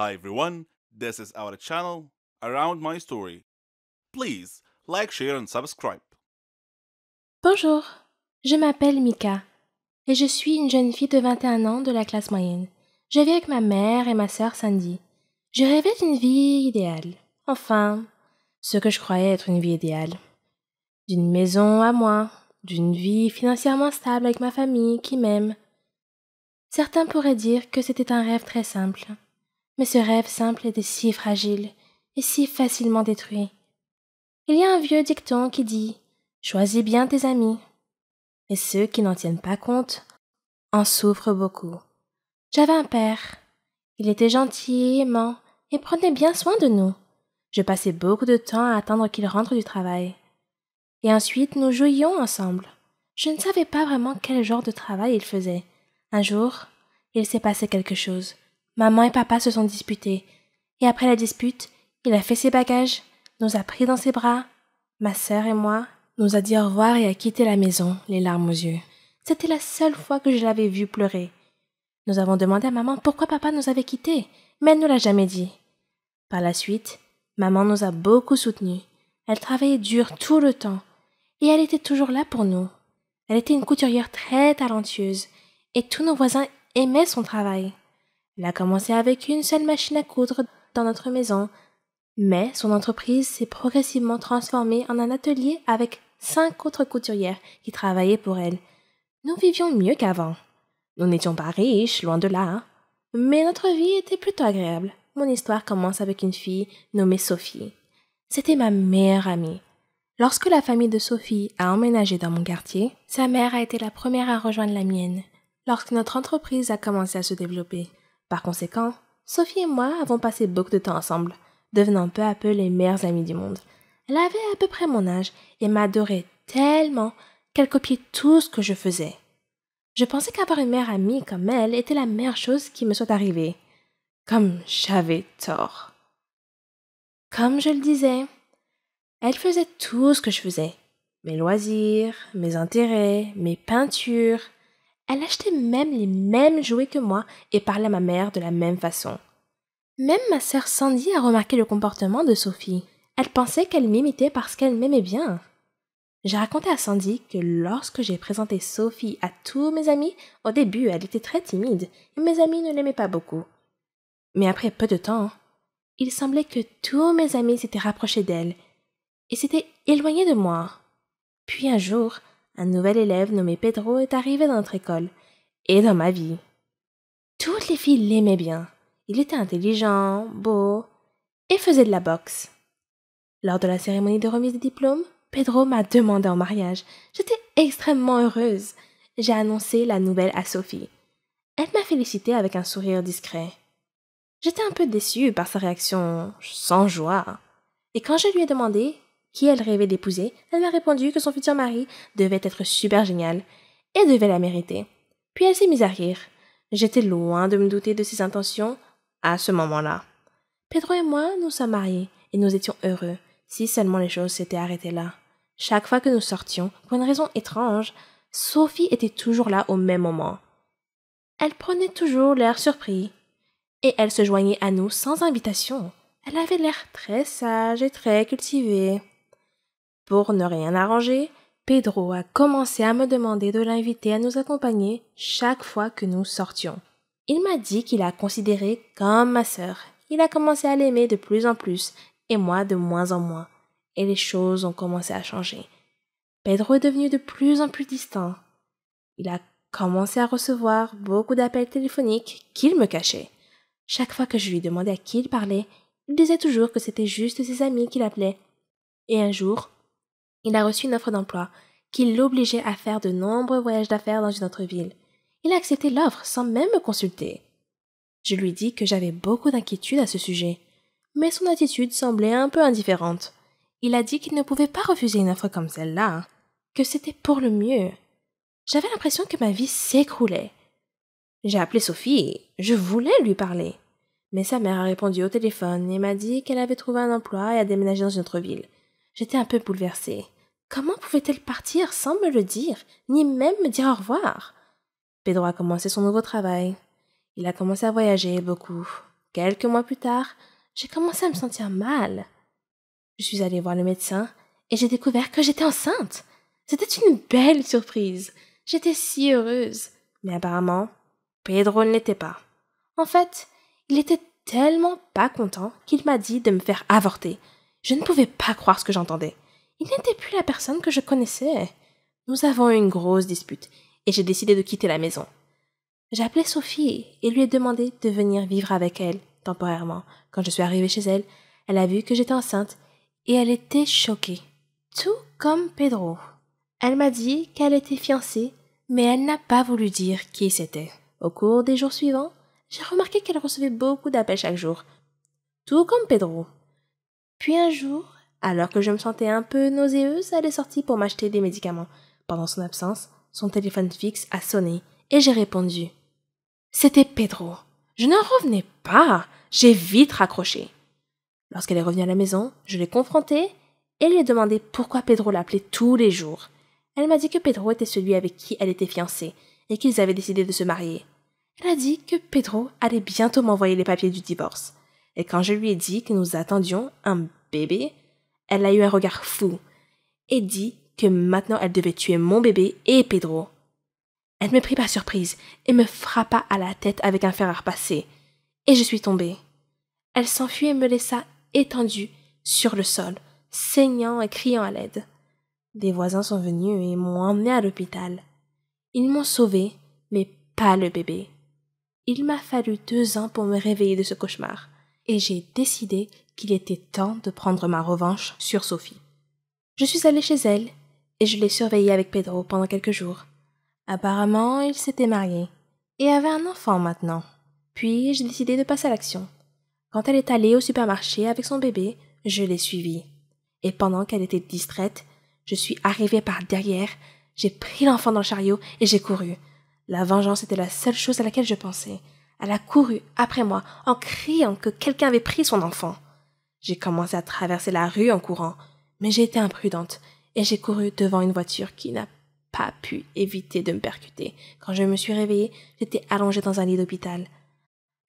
Hi everyone, this is our channel Around My Story. Please like, share and subscribe. Bonjour, je m'appelle Mika et je suis une jeune fille de 21 ans de la classe moyenne. Je vis avec ma mère et ma sœur Sandy. Je rêvais d'une vie idéale. Enfin, ce que je croyais être une vie idéale. D'une maison à moi, d'une vie financièrement stable avec ma famille qui m'aime. Certains pourraient dire que c'était un rêve très simple. Mais ce rêve simple était si fragile et si facilement détruit. Il y a un vieux dicton qui dit « Choisis bien tes amis ». Et ceux qui n'en tiennent pas compte en souffrent beaucoup. J'avais un père. Il était gentil et aimant et prenait bien soin de nous. Je passais beaucoup de temps à attendre qu'il rentre du travail. Et ensuite, nous jouions ensemble. Je ne savais pas vraiment quel genre de travail il faisait. Un jour, il s'est passé quelque chose. Maman et papa se sont disputés. Et après la dispute, il a fait ses bagages, nous a pris dans ses bras, ma sœur et moi, nous a dit au revoir et a quitté la maison, les larmes aux yeux. C'était la seule fois que je l'avais vu pleurer. Nous avons demandé à maman pourquoi papa nous avait quittés, mais elle ne l'a jamais dit. Par la suite, maman nous a beaucoup soutenus. Elle travaillait dur tout le temps, et elle était toujours là pour nous. Elle était une couturière très talentueuse, et tous nos voisins aimaient son travail. Elle a commencé avec une seule machine à coudre dans notre maison, mais son entreprise s'est progressivement transformée en un atelier avec 5 autres couturières qui travaillaient pour elle. Nous vivions mieux qu'avant. Nous n'étions pas riches, loin de là, mais notre vie était plutôt agréable. Mon histoire commence avec une fille nommée Sophie. C'était ma meilleure amie. Lorsque la famille de Sophie a emménagé dans mon quartier, sa mère a été la première à rejoindre la mienne, lorsque notre entreprise a commencé à se développer. Par conséquent, Sophie et moi avons passé beaucoup de temps ensemble, devenant peu à peu les meilleures amies du monde. Elle avait à peu près mon âge et m'adorait tellement qu'elle copiait tout ce que je faisais. Je pensais qu'avoir une mère amie comme elle était la meilleure chose qui me soit arrivée. Comme j'avais tort. Comme je le disais, elle faisait tout ce que je faisais. Mes loisirs, mes intérêts, mes peintures. Elle achetait même les mêmes jouets que moi et parlait à ma mère de la même façon. Même ma sœur Sandy a remarqué le comportement de Sophie. Elle pensait qu'elle m'imitait parce qu'elle m'aimait bien. J'ai raconté à Sandy que lorsque j'ai présenté Sophie à tous mes amis, au début elle était très timide et mes amis ne l'aimaient pas beaucoup. Mais après peu de temps, il semblait que tous mes amis s'étaient rapprochés d'elle et s'étaient éloignés de moi. Puis un jour, un nouvel élève nommé Pedro est arrivé dans notre école et dans ma vie. Toutes les filles l'aimaient bien. Il était intelligent, beau et faisait de la boxe. Lors de la cérémonie de remise des diplômes, Pedro m'a demandé en mariage. J'étais extrêmement heureuse. J'ai annoncé la nouvelle à Sophie. Elle m'a félicitée avec un sourire discret. J'étais un peu déçue par sa réaction sans joie. Et quand je lui ai demandé qui elle rêvait d'épouser, elle m'a répondu que son futur mari devait être super génial et devait la mériter. Puis elle s'est mise à rire. J'étais loin de me douter de ses intentions à ce moment-là. Pedro et moi nous sommes mariés et nous étions heureux, si seulement les choses s'étaient arrêtées là. Chaque fois que nous sortions, pour une raison étrange, Sophie était toujours là au même moment. Elle prenait toujours l'air surpris, et elle se joignait à nous sans invitation. Elle avait l'air très sage et très cultivée. Pour ne rien arranger, Pedro a commencé à me demander de l'inviter à nous accompagner chaque fois que nous sortions. Il m'a dit qu'il la considérait comme ma sœur. Il a commencé à l'aimer de plus en plus, et moi de moins en moins, et les choses ont commencé à changer. Pedro est devenu de plus en plus distant. Il a commencé à recevoir beaucoup d'appels téléphoniques qu'il me cachait. Chaque fois que je lui demandais à qui il parlait, il disait toujours que c'était juste ses amis qui l'appelaient. Et un jour, il a reçu une offre d'emploi qui l'obligeait à faire de nombreux voyages d'affaires dans une autre ville. Il a accepté l'offre sans même me consulter. Je lui dis que j'avais beaucoup d'inquiétudes à ce sujet, mais son attitude semblait un peu indifférente. Il a dit qu'il ne pouvait pas refuser une offre comme celle-là, que c'était pour le mieux. J'avais l'impression que ma vie s'écroulait. J'ai appelé Sophie, je voulais lui parler. Mais sa mère a répondu au téléphone et m'a dit qu'elle avait trouvé un emploi et a déménagé dans une autre ville. J'étais un peu bouleversée. Comment pouvait-elle partir sans me le dire, ni même me dire au revoir? Pedro a commencé son nouveau travail. Il a commencé à voyager beaucoup. Quelques mois plus tard, j'ai commencé à me sentir mal. Je suis allée voir le médecin et j'ai découvert que j'étais enceinte. C'était une belle surprise. J'étais si heureuse. Mais apparemment, Pedro ne l'était pas. En fait, il était tellement pas content qu'il m'a dit de me faire avorter. Je ne pouvais pas croire ce que j'entendais. Il n'était plus la personne que je connaissais. Nous avons eu une grosse dispute et j'ai décidé de quitter la maison. J'ai appelé Sophie et lui ai demandé de venir vivre avec elle, temporairement. Quand je suis arrivée chez elle, elle a vu que j'étais enceinte et elle était choquée. Tout comme Pedro. Elle m'a dit qu'elle était fiancée, mais elle n'a pas voulu dire qui c'était. Au cours des jours suivants, j'ai remarqué qu'elle recevait beaucoup d'appels chaque jour. Tout comme Pedro. Puis un jour, alors que je me sentais un peu nauséeuse, elle est sortie pour m'acheter des médicaments. Pendant son absence, son téléphone fixe a sonné et j'ai répondu. C'était Pedro. Je n'en revenais pas. J'ai vite raccroché. Lorsqu'elle est revenue à la maison, je l'ai confrontée et lui ai demandé pourquoi Pedro l'appelait tous les jours. Elle m'a dit que Pedro était celui avec qui elle était fiancée et qu'ils avaient décidé de se marier. Elle a dit que Pedro allait bientôt m'envoyer les papiers du divorce. Et quand je lui ai dit que nous attendions un bébé, elle a eu un regard fou et dit que maintenant elle devait tuer mon bébé et Pedro. Elle me prit par surprise et me frappa à la tête avec un fer à repasser. Et je suis tombée. Elle s'enfuit et me laissa étendue sur le sol, saignant et criant à l'aide. Des voisins sont venus et m'ont emmenée à l'hôpital. Ils m'ont sauvée, mais pas le bébé. Il m'a fallu 2 ans pour me réveiller de ce cauchemar, et j'ai décidé qu'il était temps de prendre ma revanche sur Sophie. Je suis allée chez elle, et je l'ai surveillée avec Pedro pendant quelques jours. Apparemment, ils s'étaient mariés, et avaient un enfant maintenant. Puis j'ai décidé de passer à l'action. Quand elle est allée au supermarché avec son bébé, je l'ai suivie. Et pendant qu'elle était distraite, je suis arrivée par derrière, j'ai pris l'enfant dans le chariot et j'ai couru. La vengeance était la seule chose à laquelle je pensais. Elle a couru après moi en criant que quelqu'un avait pris son enfant. J'ai commencé à traverser la rue en courant, mais j'ai été imprudente et j'ai couru devant une voiture qui n'a pas pu éviter de me percuter. Quand je me suis réveillée, j'étais allongée dans un lit d'hôpital.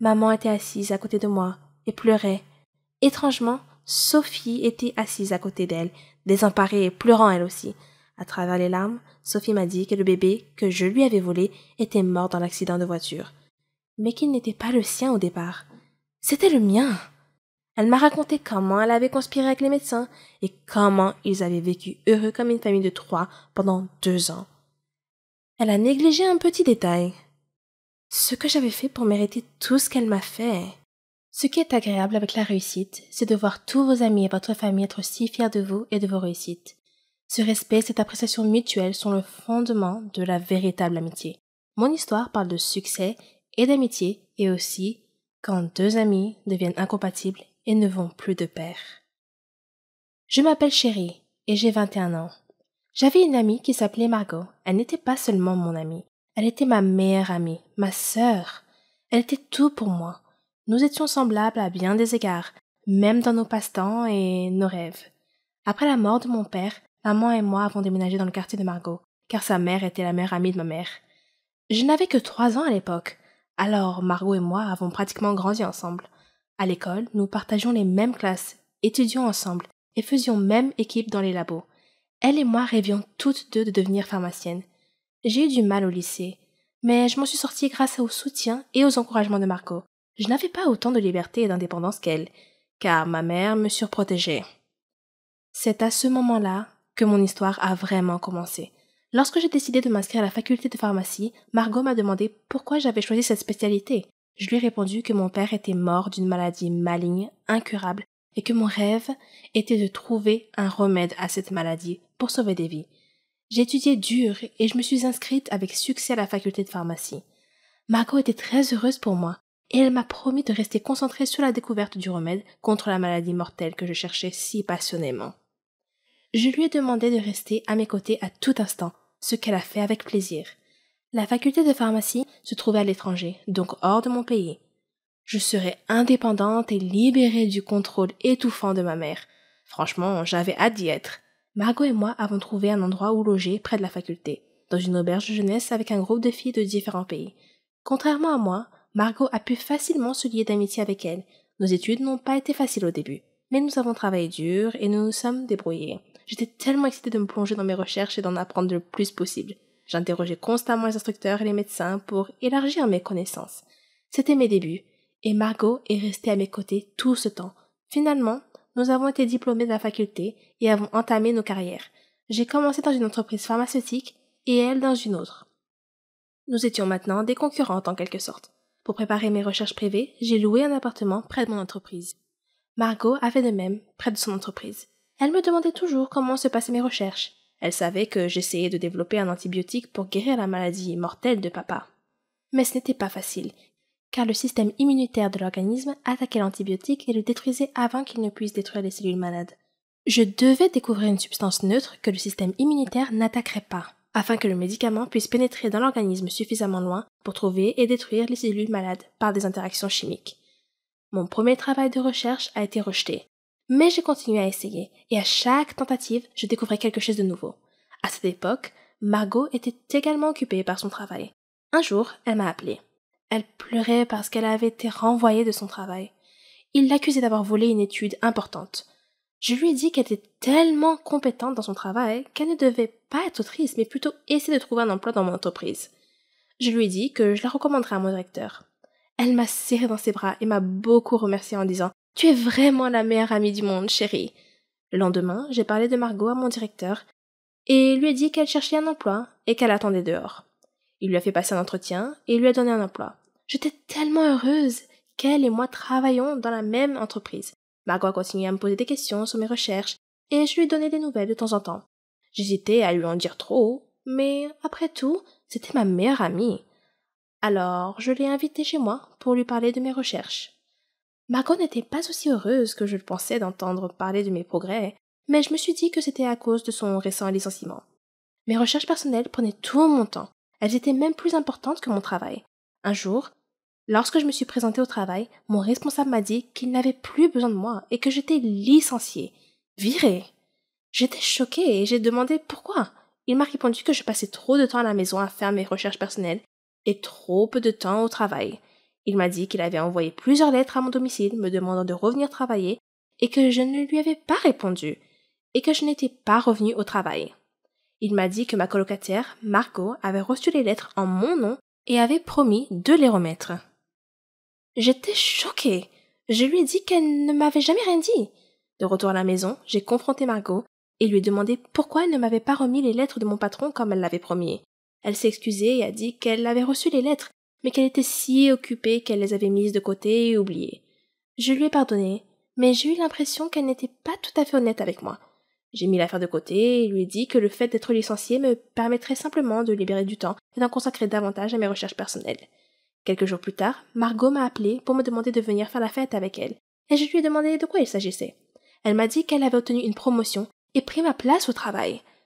Maman était assise à côté de moi et pleurait. Étrangement, Sophie était assise à côté d'elle, désemparée et pleurant elle aussi. À travers les larmes, Sophie m'a dit que le bébé que je lui avais volé était mort dans l'accident de voiture, mais qu'il n'était pas le sien au départ. C'était le mien. Elle m'a raconté comment elle avait conspiré avec les médecins et comment ils avaient vécu heureux comme une famille de 3 pendant 2 ans. Elle a négligé un petit détail. Ce que j'avais fait pour mériter tout ce qu'elle m'a fait. Ce qui est agréable avec la réussite, c'est de voir tous vos amis et votre famille être si fiers de vous et de vos réussites. Ce respect et cette appréciation mutuelle sont le fondement de la véritable amitié. Mon histoire parle de succès et d'amitié et aussi quand 2 amis deviennent incompatibles et ne vont plus de pair. Je m'appelle Chérie et j'ai 21 ans. J'avais une amie qui s'appelait Margot. Elle n'était pas seulement mon amie. Elle était ma meilleure amie, ma sœur. Elle était tout pour moi. Nous étions semblables à bien des égards, même dans nos passe-temps et nos rêves. Après la mort de mon père, maman et moi avons déménagé dans le quartier de Margot, car sa mère était la meilleure amie de ma mère. Je n'avais que 3 ans à l'époque, alors Margot et moi avons pratiquement grandi ensemble. À l'école, nous partagions les mêmes classes, étudions ensemble et faisions même équipe dans les labos. Elle et moi rêvions toutes deux de devenir pharmaciennes. J'ai eu du mal au lycée, mais je m'en suis sortie grâce au soutien et aux encouragements de Margot. Je n'avais pas autant de liberté et d'indépendance qu'elle, car ma mère me surprotégeait. C'est à ce moment-là que mon histoire a vraiment commencé. Lorsque j'ai décidé de m'inscrire à la faculté de pharmacie, Margot m'a demandé pourquoi j'avais choisi cette spécialité. Je lui ai répondu que mon père était mort d'une maladie maligne, incurable, et que mon rêve était de trouver un remède à cette maladie pour sauver des vies. J'ai étudié dur et je me suis inscrite avec succès à la faculté de pharmacie. Margot était très heureuse pour moi et elle m'a promis de rester concentrée sur la découverte du remède contre la maladie mortelle que je cherchais si passionnément. Je lui ai demandé de rester à mes côtés à tout instant, ce qu'elle a fait avec plaisir. La faculté de pharmacie se trouvait à l'étranger, donc hors de mon pays. Je serais indépendante et libérée du contrôle étouffant de ma mère. Franchement, j'avais hâte d'y être. Margot et moi avons trouvé un endroit où loger près de la faculté, dans une auberge de jeunesse avec un groupe de filles de différents pays. Contrairement à moi, Margot a pu facilement se lier d'amitié avec elle. Nos études n'ont pas été faciles au début, mais nous avons travaillé dur et nous nous sommes débrouillés. J'étais tellement excitée de me plonger dans mes recherches et d'en apprendre le plus possible. J'interrogeais constamment les instructeurs et les médecins pour élargir mes connaissances. C'était mes débuts, et Margot est restée à mes côtés tout ce temps. Finalement, nous avons été diplômés de la faculté et avons entamé nos carrières. J'ai commencé dans une entreprise pharmaceutique et elle dans une autre. Nous étions maintenant des concurrentes en quelque sorte. Pour préparer mes recherches privées, j'ai loué un appartement près de mon entreprise. Margot a fait de même près de son entreprise. Elle me demandait toujours comment se passaient mes recherches. Elle savait que j'essayais de développer un antibiotique pour guérir la maladie mortelle de papa. Mais ce n'était pas facile, car le système immunitaire de l'organisme attaquait l'antibiotique et le détruisait avant qu'il ne puisse détruire les cellules malades. Je devais découvrir une substance neutre que le système immunitaire n'attaquerait pas, afin que le médicament puisse pénétrer dans l'organisme suffisamment loin pour trouver et détruire les cellules malades par des interactions chimiques. Mon premier travail de recherche a été rejeté. Mais j'ai continué à essayer, et à chaque tentative, je découvrais quelque chose de nouveau. À cette époque, Margot était également occupée par son travail. Un jour, elle m'a appelée. Elle pleurait parce qu'elle avait été renvoyée de son travail. Il l'accusait d'avoir volé une étude importante. Je lui ai dit qu'elle était tellement compétente dans son travail qu'elle ne devait pas être triste, mais plutôt essayer de trouver un emploi dans mon entreprise. Je lui ai dit que je la recommanderais à mon directeur. Elle m'a serré dans ses bras et m'a beaucoup remerciée en disant « Tu es vraiment la meilleure amie du monde, chérie !» Le lendemain, j'ai parlé de Margot à mon directeur et lui ai dit qu'elle cherchait un emploi et qu'elle attendait dehors. Il lui a fait passer un entretien et lui a donné un emploi. J'étais tellement heureuse qu'elle et moi travaillions dans la même entreprise. Margot a continué à me poser des questions sur mes recherches et je lui ai donné des nouvelles de temps en temps. J'hésitais à lui en dire trop, mais après tout, c'était ma meilleure amie. Alors, je l'ai invitée chez moi pour lui parler de mes recherches. Margot n'était pas aussi heureuse que je le pensais d'entendre parler de mes progrès, mais je me suis dit que c'était à cause de son récent licenciement. Mes recherches personnelles prenaient tout mon temps. Elles étaient même plus importantes que mon travail. Un jour, lorsque je me suis présentée au travail, mon responsable m'a dit qu'il n'avait plus besoin de moi et que j'étais licenciée, virée. J'étais choquée et j'ai demandé pourquoi. Il m'a répondu que je passais trop de temps à la maison à faire mes recherches personnelles et trop peu de temps au travail. Il m'a dit qu'il avait envoyé plusieurs lettres à mon domicile me demandant de revenir travailler et que je ne lui avais pas répondu et que je n'étais pas revenue au travail. Il m'a dit que ma colocataire, Margot, avait reçu les lettres en mon nom et avait promis de les remettre. J'étais choquée. Je lui ai dit qu'elle ne m'avait jamais rien dit. De retour à la maison, j'ai confronté Margot et lui ai demandé pourquoi elle ne m'avait pas remis les lettres de mon patron comme elle l'avait promis. Elle s'est excusée et a dit qu'elle avait reçu les lettres, mais qu'elle était si occupée qu'elle les avait mises de côté et oubliées. Je lui ai pardonné, mais j'ai eu l'impression qu'elle n'était pas tout à fait honnête avec moi. J'ai mis l'affaire de côté et lui ai dit que le fait d'être licenciée me permettrait simplement de libérer du temps et d'en consacrer davantage à mes recherches personnelles. Quelques jours plus tard, Margot m'a appelée pour me demander de venir faire la fête avec elle, et je lui ai demandé de quoi il s'agissait. Elle m'a dit qu'elle avait obtenu une promotion et pris ma place au travail.